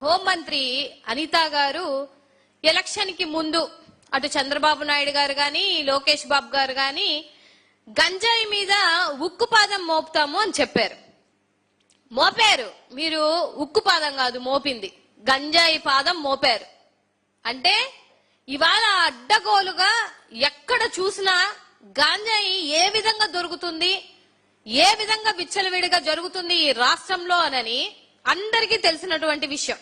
హోంమంత్రి అనిత గారు ఎలక్షన్ కి ముందు అటు చంద్రబాబు నాయుడు గారు గాని లోకేష్ బాబు గారు గాని గంజాయి మీద ఉక్కుపాదం మోపుతాము అని చెప్పారు. మోపారు. మీరు ఉక్కుపాదం కాదు మోపింది, గంజాయి పాదం మోపారు. అంటే ఇవాళ అడ్డగోలుగా ఎక్కడ చూసినా గంజాయి ఏ విధంగా దొరుకుతుంది, ఏ విధంగా విచ్చలవిడిగా జరుగుతుంది ఈ రాష్ట్రంలో అని అందరికీ తెలిసినటువంటి విషయం.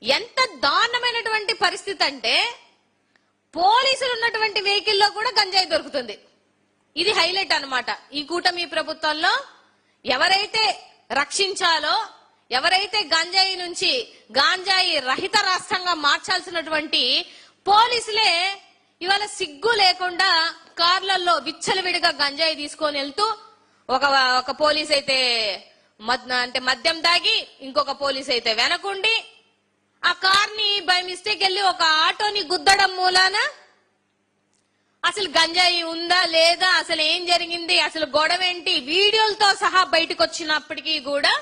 ఎంత దారుణమైనటువంటి పరిస్థితి అంటే పోలీసులు ఉన్నటువంటి వెహికల్లో కూడా గంజాయి దొరుకుతుంది. ఇది హైలైట్ అన్నమాట. ఈ కూటమి ప్రభుత్వంలో ఎవరైతే రక్షించాలో, ఎవరైతే గంజాయి నుంచి గంజాయి రహిత రాష్ట్రంగా మార్చాల్సినటువంటి పోలీసులే ఇవాళ సిగ్గు లేకుండా కార్లలో విచ్చలవిడిగా గంజాయి తీసుకొని వెళ్తూ ఒక పోలీస్ అయితే అంటే మద్యం దాగి, ఇంకొక పోలీస్ అయితే వెనకుండి ఆ కార్ ని బై మిస్టేక్ వెళ్ళి ఒక ఆటోని గుద్దడం మూలాన అసలు గంజాయి ఉందా లేదా, అసలు ఏం జరిగింది, అసలు గొడవ ఏంటి, వీడియోలతో సహా బయటకు వచ్చినప్పటికీ కూడా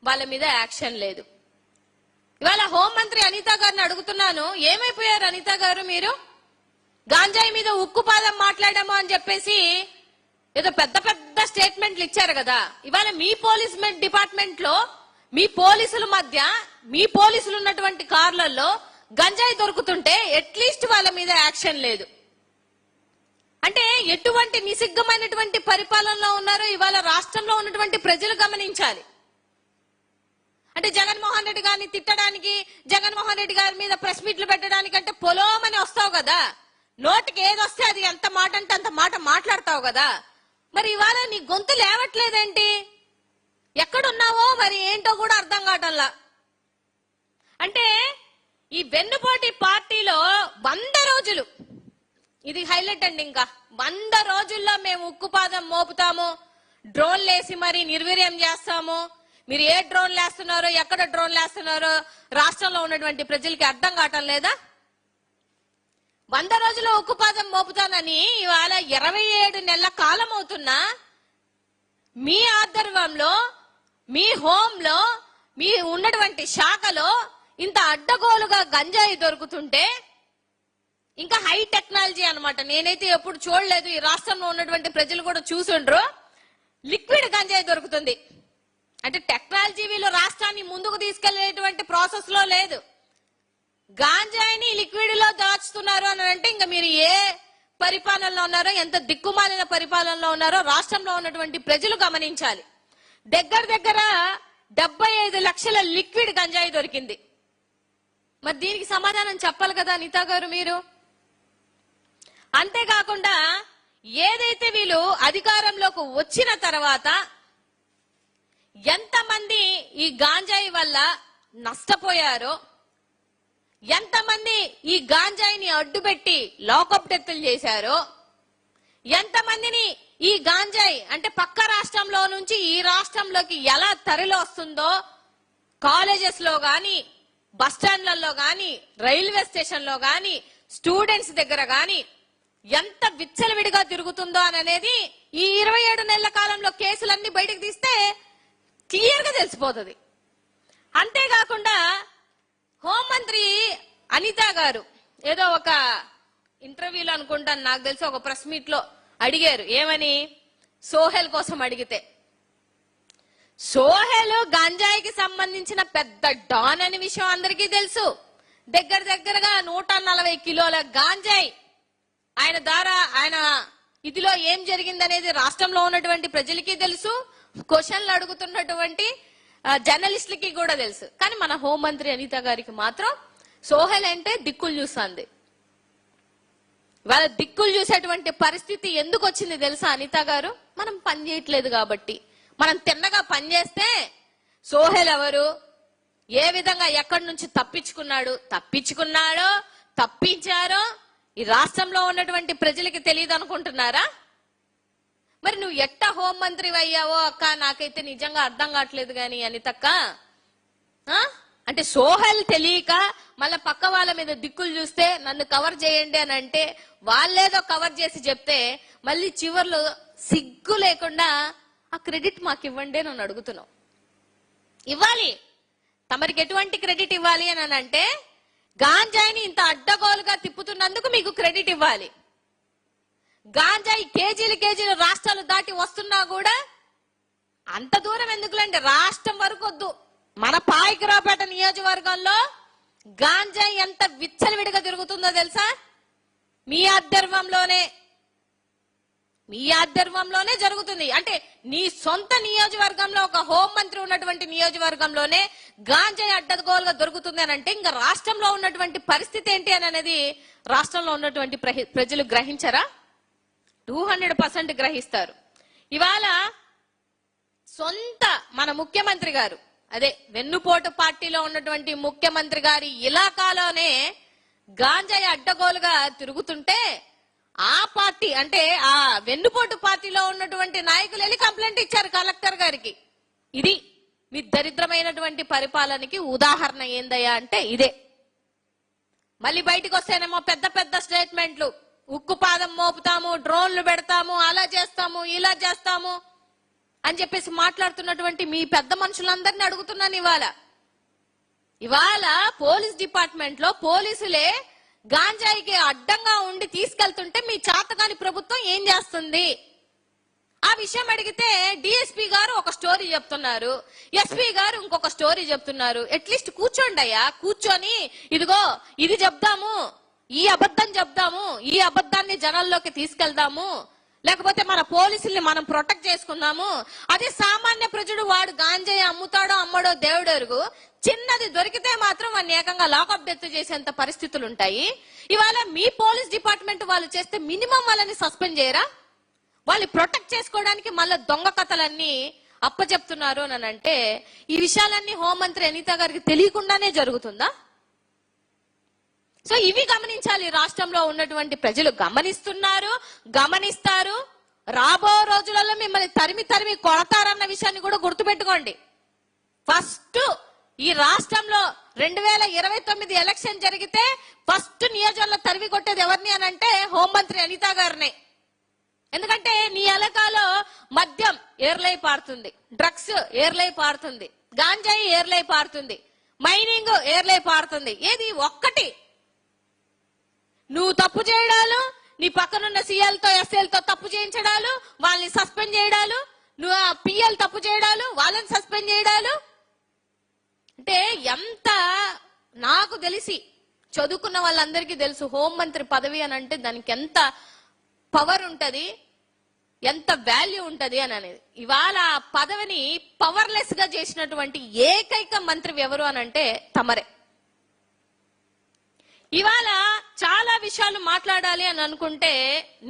వాళ్ళ మీద యాక్షన్ లేదు. ఇవాళ హోంమంత్రి అనిత గారిని అడుగుతున్నాను, ఏమైపోయారు అనిత గారు? మీరు గంజాయి మీద ఉక్కుపాదం మాట్లాడాము అని చెప్పేసి ఏదో పెద్ద పెద్ద స్టేట్మెంట్లు ఇచ్చారు కదా. ఇవాళ మీ పోలీస్ డిపార్ట్మెంట్ లో మీ పోలీసుల మధ్య మీ పోలీసులు ఉన్నటువంటి కార్లలో గంజాయి దొరుకుతుంటే అట్లీస్ట్ వాళ్ళ మీద యాక్షన్ లేదు. అంటే ఎటువంటి నిసిగ్గమైనటువంటి పరిపాలనలో ఉన్నారో ఇవాళ రాష్ట్రంలో ఉన్నటువంటి ప్రజలు గమనించాలి. అంటే జగన్మోహన్ రెడ్డి గారిని తిట్టడానికి, జగన్మోహన్ రెడ్డి గారి మీద ప్రెస్ మీట్లు పెట్టడానికి అంటే పొలోమని వస్తావు కదా, నోటికి ఏదొస్తే అది ఎంత మాట అంటే అంత మాట మాట్లాడతావు కదా. మరి ఇవాళ నీ గొంతు లేవట్లేదేంటి? ఎక్కడున్నావో మరి ఏంటో కూడా అర్థం కావటంలా. అంటే ఈ వెన్నుపోటి పార్టీలో 100 రోజులు, ఇది హైలైట్ అండి, ఇంకా 100 రోజుల్లో మేము ఉక్కుపాదం మోపుతాము, డ్రోన్లు వేసి మరి నిర్వీర్యం చేస్తాము. మీరు ఏ డ్రోన్లు వేస్తున్నారో, ఎక్కడ డ్రోన్లు వేస్తున్నారో రాష్ట్రంలో ఉన్నటువంటి ప్రజలకి అర్థం కావటం లేదా? 100 రోజుల్లో ఉక్కుపాదం మోపుతానని ఇవాళ 27 నెలల కాలం అవుతున్నా మీ ఆధ్వర్యంలో, మీ హోంలో, మీ ఉన్నటువంటి శాఖలో ఇంత అడ్డగోలుగా గంజాయి దొరుకుతుంటే, ఇంకా హై టెక్నాలజీ అన్నమాట, నేనైతే ఎప్పుడు చూడలేదు, ఈ రాష్ట్రంలో ఉన్నటువంటి ప్రజలు కూడా చూసుండ్రు, లిక్విడ్ గంజాయి దొరుకుతుంది. అంటే టెక్నాలజీ వీళ్ళు రాష్ట్రాన్ని ముందుకు తీసుకెళ్లేటువంటి ప్రాసెస్ లో లేదు. గాంజాయిని లిక్విడ్ లో దాచుతున్నారు అని అంటే ఇంకా మీరు ఏ పరిపాలనలో ఉన్నారో, ఎంత దిక్కుమాలిన పరిపాలనలో ఉన్నారో రాష్ట్రంలో ఉన్నటువంటి ప్రజలు గమనించాలి. దగ్గర 75 లక్షల లిక్విడ్ గంజాయి దొరికింది. మరి దీనికి సమాధానం చెప్పాలి కదా అనిత గారు మీరు. అంతేకాకుండా ఏదైతే వీళ్ళు అధికారంలోకి వచ్చిన తర్వాత ఎంతమంది ఈ గాంజాయి వల్ల నష్టపోయారో, ఎంతమంది ఈ గాంజాయిని అడ్డుపెట్టి లాకప్ డెత్తులు చేశారో, ఎంతమందిని ఈ గాంజాయి అంటే పక్క రాష్ట్రంలో నుంచి ఈ రాష్ట్రంలోకి ఎలా తరలి వస్తుందో, కాలేజెస్ లో గాని, బస్ స్టాండ్లలో గాని, రైల్వే స్టేషన్ లో గాని, స్టూడెంట్స్ దగ్గర గాని ఎంత విచ్చలవిడిగా తిరుగుతుందో అనేది ఈ 27 నెలల కాలంలో కేసులన్నీ బయటకు తీస్తే క్లియర్ గా తెలిసిపోతుంది. అంతేకాకుండా హోంమంత్రి అనిత గారు ఏదో ఒక ఇంటర్వ్యూలో అనుకుంటాను, నాకు తెలిసి ఒక ప్రెస్ మీట్ లో అడిగారు, ఏమని, సోహెల్ కోసం అడిగితే, సోహెల్ గంజాయికి సంబంధించిన పెద్ద డాన్ అనే విషయం అందరికీ తెలుసు. దగ్గరగా 140 కిలోల గాంజాయి ఆయన ద్వారా, ఆయన ఇదిలో ఏం జరిగిందనేది రాష్ట్రంలో ఉన్నటువంటి ప్రజలకి తెలుసు, క్వశ్చన్లు అడుగుతున్నటువంటి జర్నలిస్టులకి కూడా తెలుసు. కానీ మన హోంమంత్రి అనిత గారికి మాత్రం సోహెల్ అంటే దిక్కులు చూస్తుంది. వాళ్ళ దిక్కులు చూసేటువంటి పరిస్థితి ఎందుకు వచ్చింది తెలుసా అనిత గారు? మనం పని చేయట్లేదు కాబట్టి. మనం తిన్నగా పనిచేస్తే సోహెల్ ఎవరు, ఏ విధంగా ఎక్కడి నుంచి తప్పించారో తప్పించారో ఈ రాష్ట్రంలో ఉన్నటువంటి ప్రజలకి తెలియదు అనుకుంటున్నారా? మరి నువ్వు ఎట్ట హోంమంత్రి అయ్యావో అక్క నాకైతే నిజంగా అర్థం కావట్లేదు. గాని అనితక్క, అంటే సోహెల్ తెలియక మళ్ళా పక్క వాళ్ళ మీద దిక్కులు చూస్తే నన్ను కవర్ చేయండి అని అంటే వాళ్ళేదో కవర్ చేసి చెప్తే మళ్ళీ చివర్లో సిగ్గు లేకుండా ఆ క్రెడిట్ మాకు ఇవ్వండి అని అడుగుతున్నావు. ఇవ్వాలి. తమరికి ఎటువంటి క్రెడిట్ ఇవ్వాలి అని అంటే గాంజాయిని ఇంత అడ్డగోలుగా తిప్పుతున్నందుకు మీకు క్రెడిట్ ఇవ్వాలి. గాంజాయి కేజీలు రాష్ట్రాలు దాటి వస్తున్నా కూడా అంత దూరం ఎందుకులంటే రాష్ట్రం వరకు వద్దు, మన పాయకరావుపేట నియోజకవర్గంలో గాంజాయి ఎంత విచ్చలవిడిగా తిరుగుతుందో తెలుసా? మీ ఆధ్వర్యంలోనే జరుగుతుంది. అంటే నీ సొంత నియోజకవర్గంలో ఒక హోంమంత్రి ఉన్నటువంటి నియోజకవర్గంలోనే గాంజాయి అడ్డగోలుగా దొరుకుతుంది అని అంటే ఇంకా రాష్ట్రంలో ఉన్నటువంటి పరిస్థితి ఏంటి అని అనేది రాష్ట్రంలో ఉన్నటువంటి ప్రజలు గ్రహించరా? 200% గ్రహిస్తారు. ఇవాళ సొంత మన ముఖ్యమంత్రి గారు, అదే వెన్నుపోటు పార్టీలో ఉన్నటువంటి ముఖ్యమంత్రి గారి ఇలాకాలోనే గాంజాయి అడ్డగోలుగా తిరుగుతుంటే ఆ పార్టీ అంటే ఆ వెన్నుపోటు పార్టీలో ఉన్నటువంటి నాయకులు వెళ్ళి కంప్లైంట్ ఇచ్చారు కలెక్టర్ గారికి. ఇది మీ దరిద్రమైనటువంటి పరిపాలనకి ఉదాహరణ ఏందయ్యా అంటే ఇదే. మళ్ళీ బయటకు వస్తేనేమో పెద్ద పెద్ద స్టేట్మెంట్లు, ఉక్కుపాదం మోపుతాము, డ్రోన్లు పెడతాము, అలా చేస్తాము, ఇలా చేస్తాము అని చెప్పేసి మాట్లాడుతున్నటువంటి మీ పెద్ద మనుషులందరినీ అడుగుతున్నాను. ఇవాళ పోలీస్ డిపార్ట్మెంట్ లో పోలీసులే గాంజాయికి అడ్డంగా ఉండి తీసుకెళ్తుంటే మీ చాతగాని ప్రభుత్వం ఏం చేస్తుంది? ఆ విషయం అడిగితే డిఎస్పీ గారు ఒక స్టోరీ చెప్తున్నారు, ఎస్పీ గారు ఇంకొక స్టోరీ చెప్తున్నారు. అట్లీస్ట్ కూర్చోండి అయ్యా, కూర్చొని ఇదిగో ఇది చెప్దాము, ఈ అబద్ధం చెప్దాము, ఈ అబద్ధాన్ని జనాల్లోకి తీసుకెళ్దాము, లేకపోతే మన పోలీసుల్ని మనం ప్రొటెక్ట్ చేసుకుందాము. అదే సామాన్య ప్రజడు వాడు గాంజాయి అమ్ముతాడో అమ్మడో దేవుడు ఎరుగు, చిన్నది దొరికితే మాత్రం వాడిని ఏకంగా లాకప్ డెత్ చేసేంత పరిస్థితులు ఉంటాయి. ఇవాళ మీ పోలీస్ డిపార్ట్మెంట్ వాళ్ళు చేస్తే మినిమం వాళ్ళని సస్పెండ్ చేయరా? వాళ్ళు ప్రొటెక్ట్ చేసుకోవడానికి మళ్ళీ దొంగ కథలన్నీ అప్పచెప్తున్నారు అని అంటే ఈ విషయాలన్నీ హోంమంత్రి అనిత గారికి తెలియకుండానే జరుగుతుందా? సో ఇవి గమనించాలి. రాష్ట్రంలో ఉన్నటువంటి ప్రజలు గమనిస్తున్నారు, గమనిస్తారు. రాబో రోజులలో మిమ్మల్ని తరిమి కొడతారన్న విషయాన్ని కూడా గుర్తుపెట్టుకోండి. ఫస్ట్ ఈ రాష్ట్రంలో 2029 ఎలక్షన్ జరిగితే ఫస్ట్ నియోజకవర్గంలో తరిమి కొట్టేది ఎవరిని అని అంటే హోంమంత్రి అనిత గారినే. ఎందుకంటే నీ ఎలకాలో మద్యం ఏర్లై పారుతుంది, డ్రగ్స్ ఏర్లై పారుతుంది, గాంజాయి ఏర్లై పారుతుంది, మైనింగ్ ఏర్లై పారుతుంది. ఏది ఒక్కటి నువ్వు తప్పు చేయడాలు, నీ పక్కనున్న సీఎల్తో ఎస్ఎల్తో తప్పు చేయించడాలు, వాళ్ళని సస్పెండ్ చేయడాలు, నువ్వు పిఎల్ తప్పు చేయడాలు, వాళ్ళని సస్పెండ్ చేయడాలు. అంటే ఎంత నాకు తెలిసి చదువుకున్న వాళ్ళందరికీ తెలుసు హోంమంత్రి పదవి అని అంటే దానికి ఎంత పవర్ ఉంటది, ఎంత వాల్యూ ఉంటది అని అనేది. ఇవాళ ఆ పదవిని పవర్లెస్ గా చేసినటువంటి ఏకైక మంత్రి ఎవరు అని అంటే తమరే. ఇవాళ చాలా విషయాలు మాట్లాడాలి అని అనుకుంటే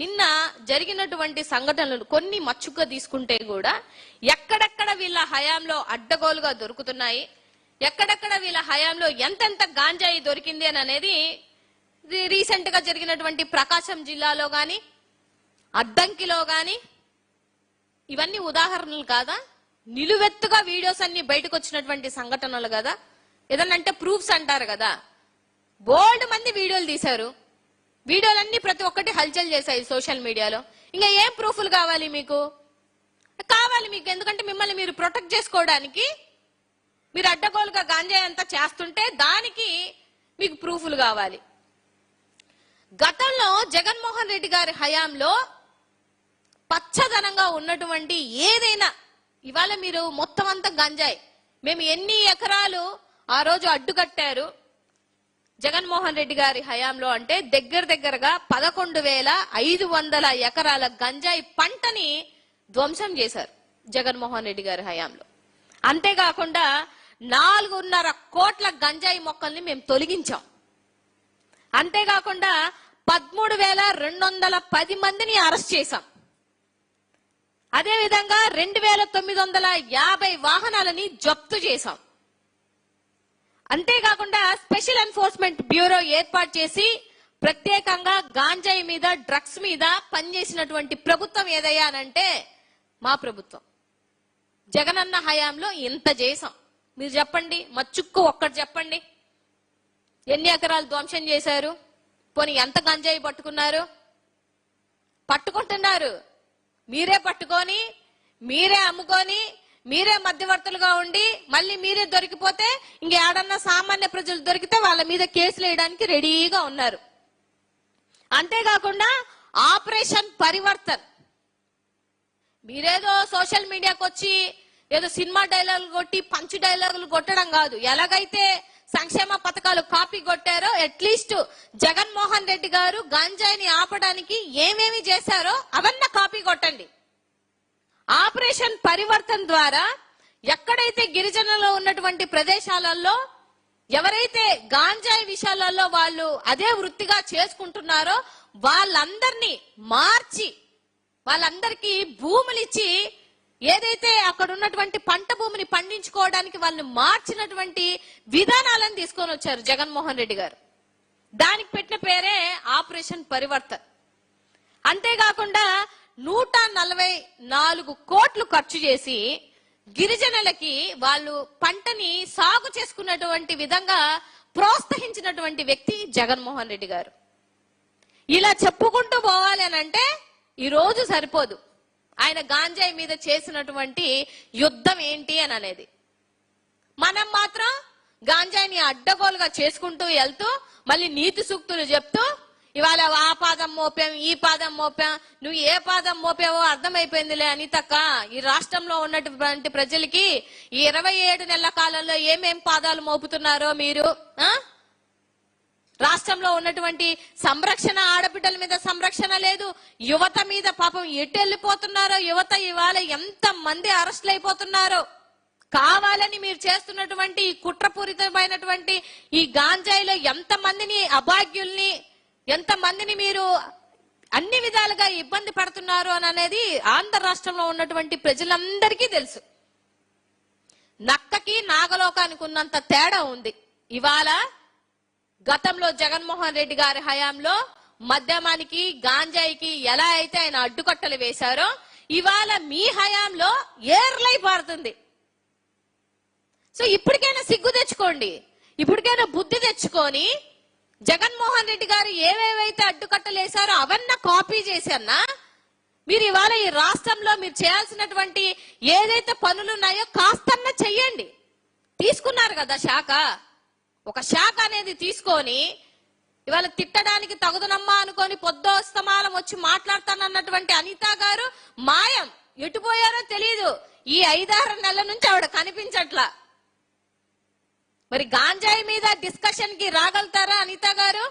నిన్న జరిగినటువంటి సంఘటనలు కొన్ని మచ్చుగా తీసుకుంటే కూడా ఎక్కడెక్కడ వీళ్ళ హయాంలో అడ్డగోలుగా దొరుకుతున్నాయి, ఎక్కడెక్కడ వీళ్ళ హయాంలో ఎంతెంత గాంజాయి దొరికింది అని అనేది రీసెంట్ గా జరిగినటువంటి ప్రకాశం జిల్లాలో గాని అద్దంకిలో గాని ఇవన్నీ ఉదాహరణలు కాదా? నిలువెత్తుగా వీడియోస్ అన్ని బయటకు వచ్చినటువంటి సంఘటనలు కదా. ఏదన్నంటే ప్రూఫ్స్ అంటారు కదా. బోల్డ్ మంది వీడియోలు తీశారు, వీడియోలన్నీ ప్రతి ఒక్కటి హల్చల్ చేశాయి సోషల్ మీడియాలో. ఇంకా ఏం ప్రూఫ్లు కావాలి మీకు? ఎందుకంటే మిమ్మల్ని మీరు ప్రొటెక్ట్ చేసుకోవడానికి మీరు అడ్డగోలుగా గాంజాయి అంతా చేస్తుంటే దానికి మీకు ప్రూఫ్లు కావాలి. గతంలో జగన్మోహన్ రెడ్డి గారి హయాంలో పచ్చదనంగా ఉన్నటువంటి ఏదైనా ఇవాళ మీరు మొత్తం అంతా గంజాయి, మేము ఎన్ని ఎకరాలు ఆ రోజు అడ్డుకట్టారు జగన్మోహన్ రెడ్డి గారి హయాంలో అంటే దగ్గరగా 11,500 ఎకరాల గంజాయి పంటని ధ్వంసం చేశారు జగన్మోహన్ రెడ్డి గారి హయాంలో. అంతేకాకుండా 4.5 కోట్ల గంజాయి మొక్కల్ని మేము తొలగించాం. అంతేకాకుండా 13,210 మందిని అరెస్ట్ చేశాం. అదేవిధంగా 2,950 వాహనాలని జప్తు చేశాం. అంతేకాకుండా స్పెషల్ ఎన్ఫోర్స్మెంట్ బ్యూరో ఏర్పాటు చేసి ప్రత్యేకంగా గాంజాయి మీద డ్రగ్స్ మీద పనిచేసినటువంటి ప్రభుత్వం ఏదయ్యా అనంటే మా ప్రభుత్వం. జగనన్న హయాంలో ఇంత చేశాం. మీరు చెప్పండి, మచ్చుక్కు ఒక్కటి చెప్పండి, ఎన్ని ఎకరాలు ధ్వంసం చేశారు? పోనీ ఎంత గంజాయి పట్టుకున్నారు? పట్టుకుంటున్నారు, మీరే పట్టుకొని మీరే అమ్ముకొని మీరే మధ్యవర్తులుగా ఉండి మళ్ళీ మీరే దొరికిపోతే ఇంకేడన్నా సామాన్య ప్రజలు దొరికితే వాళ్ళ మీద కేసులు వేయడానికి రెడీగా ఉన్నారు. అంతేకాకుండా ఆపరేషన్ పరివర్తన్, మీరేదో సోషల్ మీడియాకి వచ్చి ఏదో సినిమా డైలాగులు కొట్టి పంచ్ డైలాగులు కొట్టడం కాదు. ఎలాగైతే సంక్షేమ పథకాలు కాపీ కొట్టారో అట్లీస్ట్ జగన్మోహన్ రెడ్డి గారు గంజాయిని ఆపడానికి ఏమేమి చేశారో అవన్నీ కాపీ కొట్టండి. ఆపరేషన్ పరివర్తన్ ద్వారా ఎక్కడైతే గిరిజనులు ఉన్నటువంటి ప్రదేశాలలో ఎవరైతే గాంజాయి విషయాలలో వాళ్ళు అదే వృత్తిగా చేసుకుంటున్నారో వాళ్ళందరినీ మార్చి వాళ్ళందరికీ భూములు ఇచ్చి ఏదైతే అక్కడ ఉన్నటువంటి పంట భూమిని పండించుకోవడానికి వాళ్ళని మార్చినటువంటి విధానాలను తీసుకొని వచ్చారు జగన్మోహన్ రెడ్డి గారు. దానికి పెట్టిన పేరే ఆపరేషన్ పరివర్తన్. అంతేకాకుండా 144 కోట్లు ఖర్చు చేసి గిరిజనులకి వాళ్ళు పంటని సాగు చేసుకున్నటువంటి విధంగా ప్రోత్సహించినటువంటి వ్యక్తి జగన్మోహన్ రెడ్డి గారు. ఇలా చెప్పుకుంటూ పోవాలి అని అంటే ఈ రోజు సరిపోదు ఆయన గాంజాయి మీద చేసినటువంటి యుద్ధం ఏంటి అని అనేది. మనం మాత్రం గాంజాయిని అడ్డగోలుగా చేసుకుంటూ వెళ్తూ మళ్ళీ నీతి సూక్తులు చెప్తూ ఇవాళ ఆ పాదం మోపాం ఈ పాదం మోపాం, నువ్వు ఏ పాదం మోపావో అర్థమైపోయిందిలే అనితక్క. ఈ రాష్ట్రంలో ఉన్నటువంటి ప్రజలకి ఈ 27 నెలల కాలంలో ఏమేం పాదాలు మోపుతున్నారో మీరు, రాష్ట్రంలో ఉన్నటువంటి సంరక్షణ, ఆడబిడ్డల మీద సంరక్షణ లేదు, యువత మీద పాపం ఎటు వెళ్ళిపోతున్నారో యువత ఇవాళ ఎంత మంది అరెస్టులు అయిపోతున్నారో. కావాలని మీరు చేస్తున్నటువంటి ఈ కుట్రపూరితమైనటువంటి ఈ గాంజాయిలో ఎంత మందిని అభాగ్యుల్ని ఎంత మందిని మీరు అన్ని విధాలుగా ఇబ్బంది పడుతున్నారు అని అనేది ఆంధ్ర రాష్ట్రంలో ఉన్నటువంటి ప్రజలందరికీ తెలుసు. నక్కకి నాగలోకానికి ఉన్నంత తేడా ఉంది. ఇవాళ గతంలో జగన్మోహన్ రెడ్డి గారి హయాంలో మద్యమానికి గాంజాయికి ఎలా అయితే ఆయన అడ్డుకట్టలు వేశారో ఇవాళ మీ హయాంలో ఏర్లై పారుతుంది. సో ఇప్పటికైనా సిగ్గు తెచ్చుకోండి, ఇప్పటికైనా బుద్ధి తెచ్చుకొని జగన్మోహన్ రెడ్డి గారు ఏవేవైతే అడ్డుకట్టలు వేశారో అవన్నీ కాపీ చేసన్నా మీరు ఇవాళ ఈ రాష్ట్రంలో మీరు చేయాల్సినటువంటి ఏదైతే పనులు ఉన్నాయో కాస్తన్నా చెయ్యండి. తీసుకున్నారు కదా శాఖ, ఒక శాఖ అనేది తీసుకొని ఇవాళ తిట్టడానికి తగుదనమ్మా అనుకొని పొద్దోస్తమానం వచ్చి మాట్లాడతానన్నటువంటి అనిత గారు మాయం, ఎటుపోయారో తెలియదు. ఈ 5-6 నెలల నుంచి ఆవిడ కనిపించట్లా. మరి గాంజాయి మీద డిస్కషన్ కి రాగలుగుతారా అనిత గారు?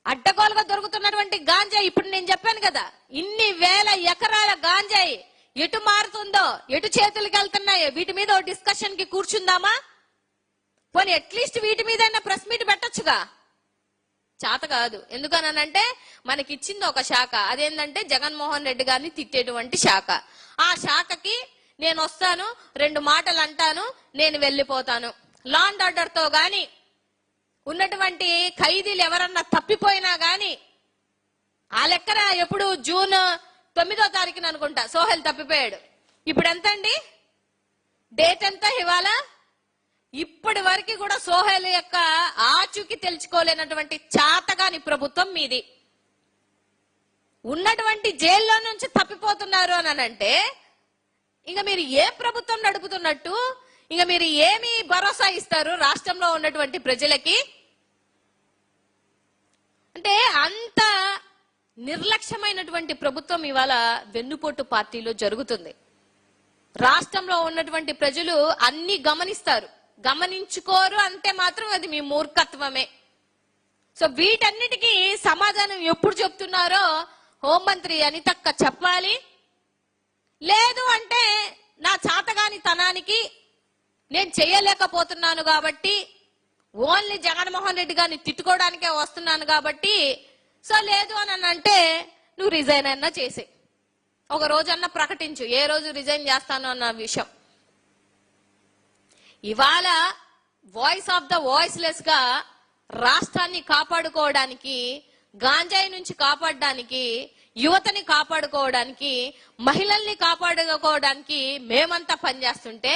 అడ్డగోలుగా దొరుకుతున్నటువంటి గాంజాయి ఇప్పుడు నేను చెప్పాను కదా, ఇన్ని వేల ఎకరాల గాంజాయి ఎటు మారుతుందో, ఎటు చేతులకి వెళ్తున్నాయో వీటి మీద ఓ డిస్కషన్ కి కూర్చుందామా? పోనీ అట్లీస్ట్ వీటి మీద ప్రెస్ మీట్ పెట్టొచ్చుగా. చేత కాదు. ఎందుకనంటే మనకి ఇచ్చింది ఒక శాఖ, అదేంటంటే జగన్మోహన్ రెడ్డి గారిని తిట్టేటువంటి శాఖ. ఆ శాఖకి నేను వస్తాను, 2 మాటలు అంటాను, నేను వెళ్ళిపోతాను. లా అండ్ ఆర్డర్ తో గాని ఉన్నటువంటి ఖైదీలు ఎవరన్నా తప్పిపోయినా గాని ఆ లెక్కన ఎప్పుడు జూన్ 9వ తారీఖున అనుకుంటా సోహెల్ తప్పిపోయాడు. ఇప్పుడు ఎంత అండి డేట్ ఎంత ఇవాళ? ఇప్పటి వరకు కూడా సోహెల్ యొక్క ఆచూకీ తెలుసుకోలేనటువంటి చాతగాని ప్రభుత్వం మీది. ఉన్నటువంటి జైల్లో నుంచి తప్పిపోతున్నారు అని అంటే ఇంకా మీరు ఏ ప్రభుత్వం నడుపుతున్నట్టు? ఇంకా మీరు ఏమి భరోసా ఇస్తారు రాష్ట్రంలో ఉన్నటువంటి ప్రజలకి? అంటే అంత నిర్లక్ష్యమైనటువంటి ప్రభుత్వం ఇవాళ వెన్నుపోటు పార్టీలో జరుగుతుంది. రాష్ట్రంలో ఉన్నటువంటి ప్రజలు అన్ని గమనిస్తారు, గమనించుకోరు అంటే మాత్రం అది మీ మూర్ఖత్వమే. సో వీటన్నిటికీ సమాధానం ఎప్పుడు చెప్తున్నారో హోంమంత్రి అనితక్క చెప్పాలి. లేదు అంటే నా చాతగాని తనానికి నేను చేయలేకపోతున్నాను కాబట్టి, ఓన్లీ జగన్మోహన్ రెడ్డి గారిని తిట్టుకోవడానికే వస్తున్నాను కాబట్టి, సో లేదు అని అంటే నువ్వు రిజైన్ అన్నా చేసే, ఒక రోజన్నా ప్రకటించు ఏ రోజు రిజైన్ చేస్తాను అన్న విషయం. ఇవాళ వాయిస్ ఆఫ్ ద వాయిస్లెస్ గా రాష్ట్రాన్ని కాపాడుకోవడానికి, గాంజాయి నుంచి కాపాడడానికి, యువతని కాపాడుకోవడానికి, మహిళల్ని కాపాడుకోవడానికి మేమంతా పనిచేస్తుంటే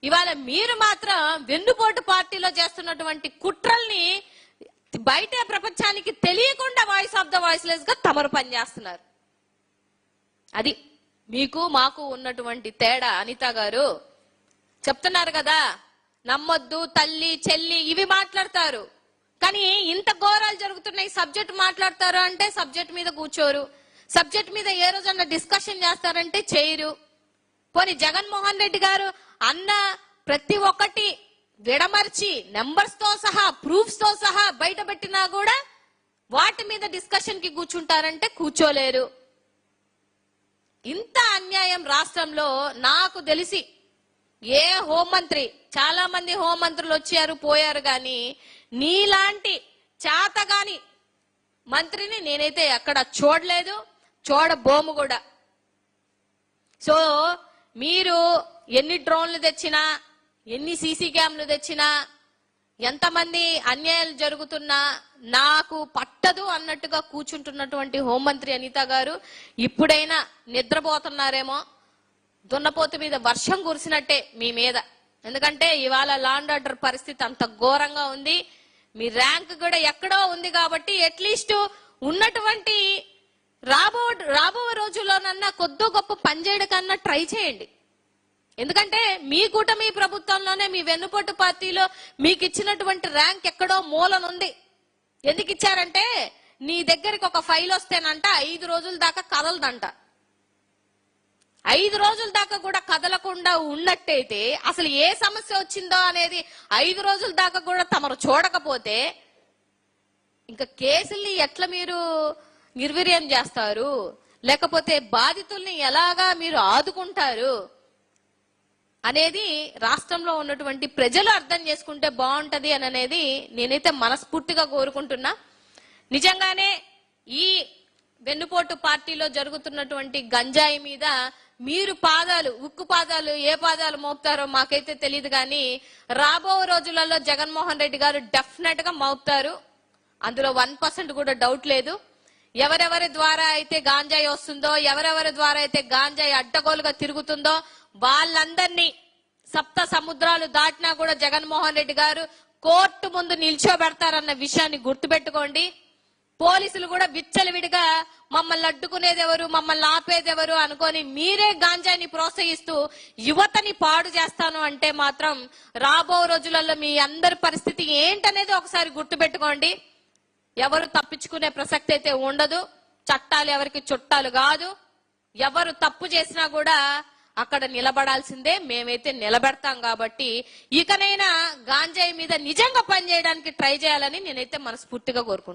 ఇవాళ మీరు మాత్రం వెన్నుపోటు పార్టీలో చేస్తున్నటువంటి కుట్రల్ని బయట ప్రపంచానికి తెలియకుండా వాయిస్ ఆఫ్ ద వాయిస్లెస్ గా తమరు పనిచేస్తున్నారు. అది మీకు మాకు ఉన్నటువంటి తేడా అనిత గారు చెప్తున్నారు కదా, నమ్మొద్దు, తల్లి చెల్లి ఇవి మాట్లాడతారు, కానీ ఇంత ఘోరాలు జరుగుతున్నాయి సబ్జెక్ట్ మాట్లాడతారు అంటే సబ్జెక్ట్ మీద కూర్చోరు, సబ్జెక్ట్ మీద ఏ రోజన్నా డిస్కషన్ చేస్తారంటే చేయరు. పోనీ జగన్మోహన్ రెడ్డి గారు అన్న ప్రతి ఒక్కటి విడమర్చి నెంబర్స్ తో సహా ప్రూఫ్స్ తో సహా బయట పెట్టినా కూడా వాటి మీద డిస్కషన్ కి కూర్చుంటారంటే కూర్చోలేరు. ఇంత అన్యాయం రాష్ట్రంలో నాకు తెలిసి ఏ హోంమంత్రి, చాలా మంది హోంమంత్రులు వచ్చారు పోయారు, గాని నీలాంటి చేతగాని మంత్రిని నేనైతే ఎక్కడ చూడలేదు, చూడబోము కూడా. సో మీరు ఎన్ని డ్రోన్లు తెచ్చినా, ఎన్ని సీసీ క్యామ్లు తెచ్చినా, ఎంతమంది అన్యాయాలు జరుగుతున్నా నాకు పట్టదు అన్నట్టుగా కూర్చుంటున్నటువంటి హోంమంత్రి అనిత గారు ఇప్పుడైనా నిద్రపోతున్నారేమో. దున్నపోతు మీద వర్షం కురిసినట్టే మీ మీద. ఎందుకంటే ఇవాళ లా అండ్ ఆర్డర్ పరిస్థితి అంత ఘోరంగా ఉంది. మీ ర్యాంక్ కూడా ఎక్కడో ఉంది కాబట్టి అట్లీస్ట్ ఉన్నటువంటి రాబో రోజుల్లోనన్నా కొద్దో గొప్ప పనిచేయడం కన్నా ట్రై చేయండి. ఎందుకంటే మీ కూటమి ప్రభుత్వంలోనే మీ వెన్నుపోటు పార్టీలో మీకు ఇచ్చినటువంటి ర్యాంక్ ఎక్కడో మూలనుంది. ఎందుకు ఇచ్చారంటే నీ దగ్గరికి ఒక ఫైల్ వస్తేనంట 5 రోజుల దాకా కదలదంట. 5 రోజుల దాకా కూడా కదలకుండా ఉన్నట్టయితే అసలు ఏ సమస్య వచ్చిందో అనేది 5 రోజుల దాకా కూడా తమరు చూడకపోతే ఇంకా కేసుల్ని ఎట్లా మీరు నిర్వీర్యం చేస్తారు, లేకపోతే బాధితుల్ని ఎలాగా మీరు ఆదుకుంటారు అనేది రాష్ట్రంలో ఉన్నటువంటి ప్రజలు అర్థం చేసుకుంటే బాగుంటది అని అనేది నేనైతే మనస్ఫూర్తిగా కోరుకుంటున్నా. నిజంగానే ఈ వెన్నుపోటు పార్టీలో జరుగుతున్నటువంటి గంజాయి మీద మీరు ఉక్కు పాదాలు ఏ పాదాలు మోపుతారో మాకైతే తెలియదు, కానీ రాబో రోజులలో జగన్మోహన్ రెడ్డి గారు డెఫినెట్ గా మోపుతారు, అందులో 1% కూడా డౌట్ లేదు. ఎవరెవరి ద్వారా అయితే గాంజాయి వస్తుందో, ఎవరెవరి ద్వారా అయితే గాంజాయి అడ్డగోలుగా తిరుగుతుందో వాళ్ళందరినీ సప్త సముద్రాలు దాటినా కూడా జగన్మోహన్ రెడ్డి గారు కోర్టు ముందు నిల్చోబెడతారన్న విషయాన్ని గుర్తుపెట్టుకోండి. పోలీసులు కూడా విచ్చలవిడిగా మమ్మల్ని అడ్డుకునేది ఎవరు, మమ్మల్ని ఆపేది ఎవరు అనుకొని మీరే గాంజాయిని ప్రోత్సహిస్తూ యువతని పాడు చేస్తాను అంటే మాత్రం రాబో రోజులలో మీ అందరి పరిస్థితి ఏంటనేది ఒకసారి గుర్తుపెట్టుకోండి. ఎవరు తప్పించుకునే ప్రసక్తి అయితే ఉండదు. చట్టాలు ఎవరికి చుట్టాలు కాదు. ఎవరు తప్పు చేసినా కూడా అక్కడ నిలబడాల్సిందే. మేమైతే నిలబెడతాం కాబట్టి ఇకనైనా గాంజాయి మీద నిజంగా పనిచేయడానికి ట్రై చేయాలని నేనైతే మనస్ఫూర్తిగా కోరుకుంటున్నాను.